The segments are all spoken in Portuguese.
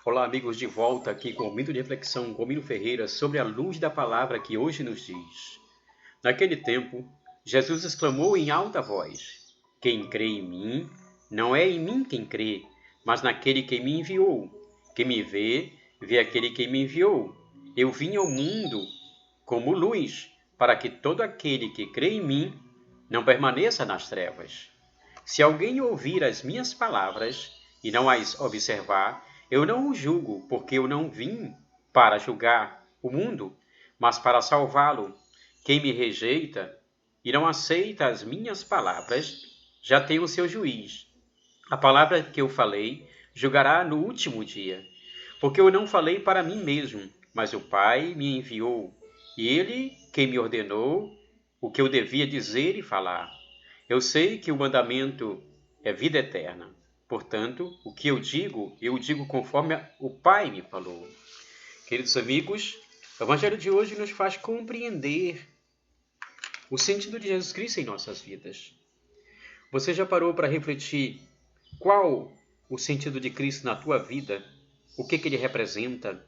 Olá, amigos, de volta aqui com o Momento de Reflexão com Mino Ferreira sobre a luz da palavra que hoje nos diz. Naquele tempo, Jesus exclamou em alta voz: Quem crê em mim, não é em mim quem crê, mas naquele que me enviou. Quem me vê, vê aquele que me enviou. Eu vim ao mundo como luz, para que todo aquele que crê em mim não permaneça nas trevas. Se alguém ouvir as minhas palavras e não as observar, eu não o julgo, porque eu não vim para julgar o mundo, mas para salvá-lo. Quem me rejeita e não aceita as minhas palavras, já tem o seu juiz. A palavra que eu falei julgará no último dia, porque eu não falei para mim mesmo, mas o Pai me enviou, e ele quem me ordenou o que eu devia dizer e falar. Eu sei que o mandamento é vida eterna. Portanto, o que eu digo conforme o Pai me falou. Queridos amigos, o Evangelho de hoje nos faz compreender o sentido de Jesus Cristo em nossas vidas. Você já parou para refletir qual o sentido de Cristo na tua vida? O que ele representa?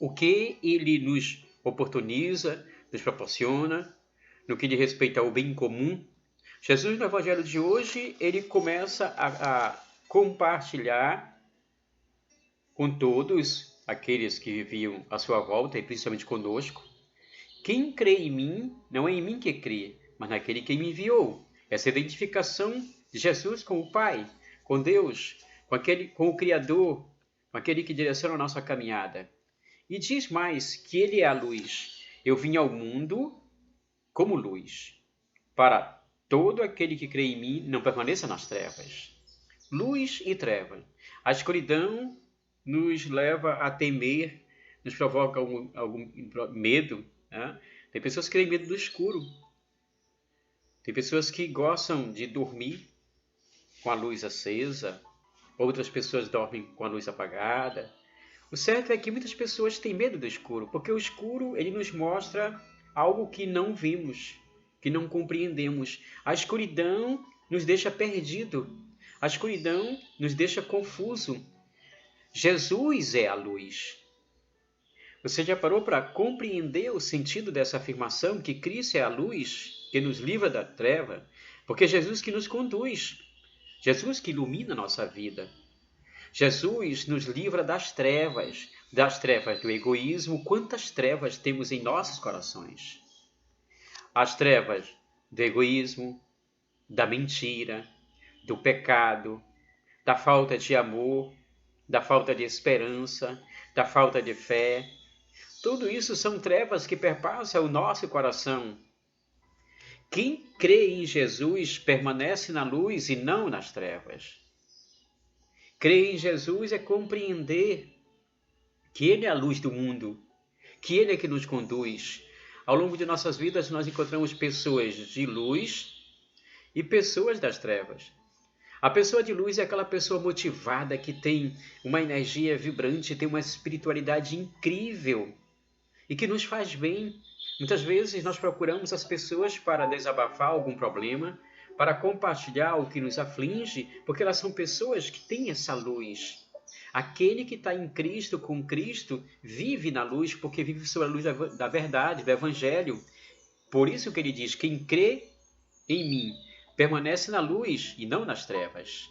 O que ele nos oportuniza, nos proporciona, no que diz respeito ao bem comum? Jesus, no Evangelho de hoje, ele começa a compartilhar com todos aqueles que viviam à sua volta, e principalmente conosco. Quem crê em mim, não é em mim que crê, mas naquele que me enviou. Essa identificação de Jesus com o Pai, com Deus, com o Criador, com aquele que direciona a nossa caminhada. E diz mais que ele é a luz. Eu vim ao mundo como luz, para todo aquele que crê em mim não permaneça nas trevas. Luz e treva. A escuridão nos leva a temer, nos provoca algum medo. Né? Tem pessoas que têm medo do escuro. Tem pessoas que gostam de dormir com a luz acesa. Outras pessoas dormem com a luz apagada. O certo é que muitas pessoas têm medo do escuro, porque o escuro ele nos mostra algo que não vimos, que não compreendemos. A escuridão nos deixa perdido. A escuridão nos deixa confuso. Jesus é a luz. Você já parou para compreender o sentido dessa afirmação que Cristo é a luz que nos livra da treva? Porque é Jesus que nos conduz. Jesus que ilumina a nossa vida. Jesus nos livra das trevas do egoísmo. Quantas trevas temos em nossos corações? As trevas do egoísmo, da mentira, do pecado, da falta de amor, da falta de esperança, da falta de fé. Tudo isso são trevas que perpassam o nosso coração. Quem crê em Jesus permanece na luz e não nas trevas. Crer em Jesus é compreender que Ele é a luz do mundo, que Ele é que nos conduz. Ao longo de nossas vidas, nós encontramos pessoas de luz e pessoas das trevas. A pessoa de luz é aquela pessoa motivada, que tem uma energia vibrante, tem uma espiritualidade incrível e que nos faz bem. Muitas vezes nós procuramos as pessoas para desabafar algum problema, para compartilhar o que nos aflige, porque elas são pessoas que têm essa luz. Aquele que está em Cristo, com Cristo, vive na luz, porque vive sob a luz da verdade, do Evangelho. Por isso que ele diz, quem crê em mim permanece na luz e não nas trevas.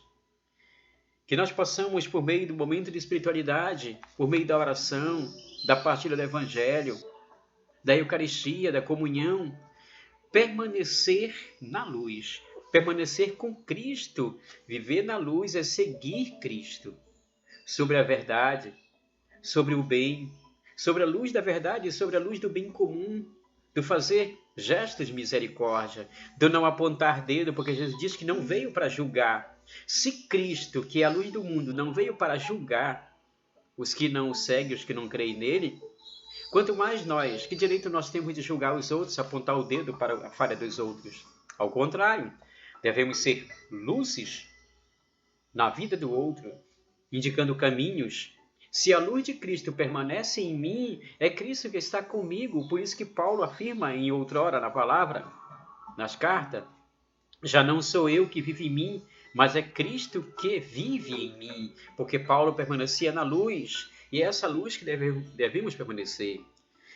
Que nós possamos, por meio do momento de espiritualidade, por meio da oração, da partilha do Evangelho, da Eucaristia, da comunhão, permanecer na luz, permanecer com Cristo. Viver na luz é seguir Cristo, sobre a verdade, sobre o bem, sobre a luz da verdade e sobre a luz do bem comum, do fazer gestos de misericórdia, do não apontar dedo, porque Jesus diz que não veio para julgar. Se Cristo, que é a luz do mundo, não veio para julgar os que não o seguem, os que não creem nele, quanto mais nós, que direito nós temos de julgar os outros, apontar o dedo para a falha dos outros? Ao contrário, devemos ser luzes na vida do outro, indicando caminhos. Se a luz de Cristo permanece em mim, é Cristo que está comigo. Por isso que Paulo afirma em outrora na palavra, nas cartas, já não sou eu que vivo em mim, mas é Cristo que vive em mim, porque Paulo permanecia na luz, e é essa luz que devemos permanecer.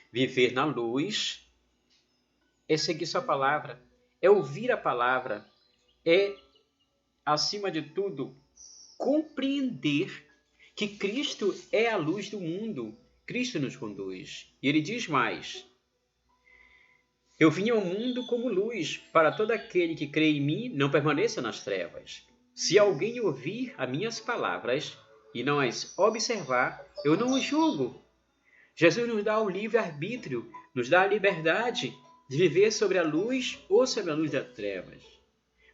Viver na luz é seguir sua palavra, é ouvir a palavra, é, acima de tudo, compreender que Cristo é a luz do mundo. Cristo nos conduz. E ele diz mais: eu vim ao mundo como luz, para todo aquele que crê em mim não permaneça nas trevas. Se alguém ouvir as minhas palavras e não as observar, eu não o julgo. Jesus nos dá o livre-arbítrio, nos dá a liberdade de viver sobre a luz ou sobre a luz das trevas.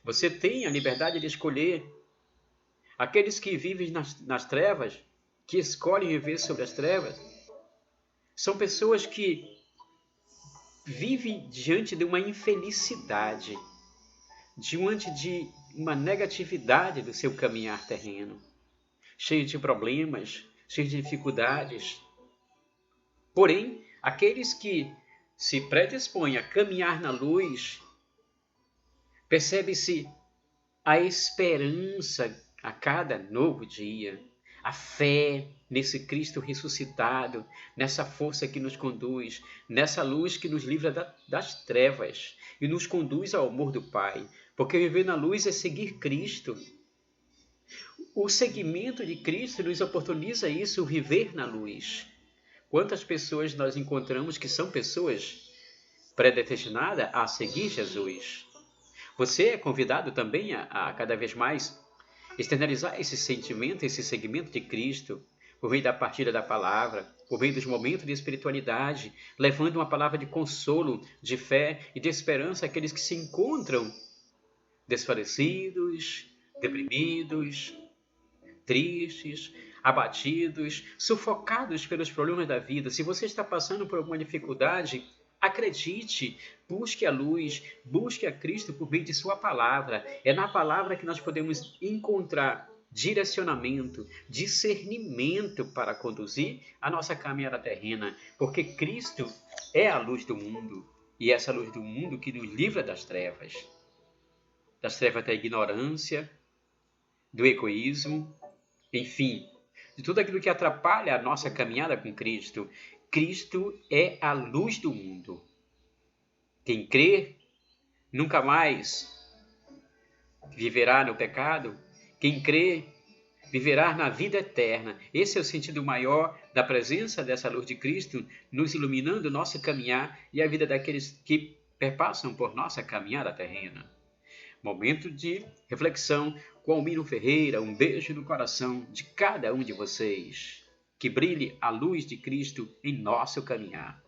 Você tem a liberdade de escolher. Aqueles que vivem nas trevas, que escolhem viver sobre as trevas, são pessoas que vivem diante de uma infelicidade, diante de uma negatividade do seu caminhar terreno, cheio de problemas, cheio de dificuldades. Porém, aqueles que se predispõem a caminhar na luz, percebe-se a esperança a cada novo dia, a fé nesse Cristo ressuscitado, nessa força que nos conduz, nessa luz que nos livra das trevas e nos conduz ao amor do Pai. Porque viver na luz é seguir Cristo. O seguimento de Cristo nos oportuniza isso, o viver na luz. Quantas pessoas nós encontramos que são pessoas predestinadas a seguir Jesus? Você é convidado também a cada vez mais externalizar esse sentimento, esse seguimento de Cristo, por meio da partilha da palavra, por meio dos momentos de espiritualidade, levando uma palavra de consolo, de fé e de esperança àqueles que se encontram desfalecidos, deprimidos, tristes, abatidos, sufocados pelos problemas da vida. Se você está passando por alguma dificuldade, acredite, busque a luz, busque a Cristo por meio de sua palavra. É na palavra que nós podemos encontrar direcionamento, discernimento para conduzir a nossa caminhada terrena, porque Cristo é a luz do mundo, e essa luz do mundo que nos livra das trevas da ignorância, do egoísmo, enfim, de tudo aquilo que atrapalha a nossa caminhada com Cristo. Cristo é a luz do mundo. Quem crê nunca mais viverá no pecado. Quem crê viverá na vida eterna. Esse é o sentido maior da presença dessa luz de Cristo, nos iluminando o nosso caminhar e a vida daqueles que perpassam por nossa caminhada terrena. Momento de reflexão com Almino Ferreira. Um beijo no coração de cada um de vocês. Que brilhe a luz de Cristo em nosso caminhar.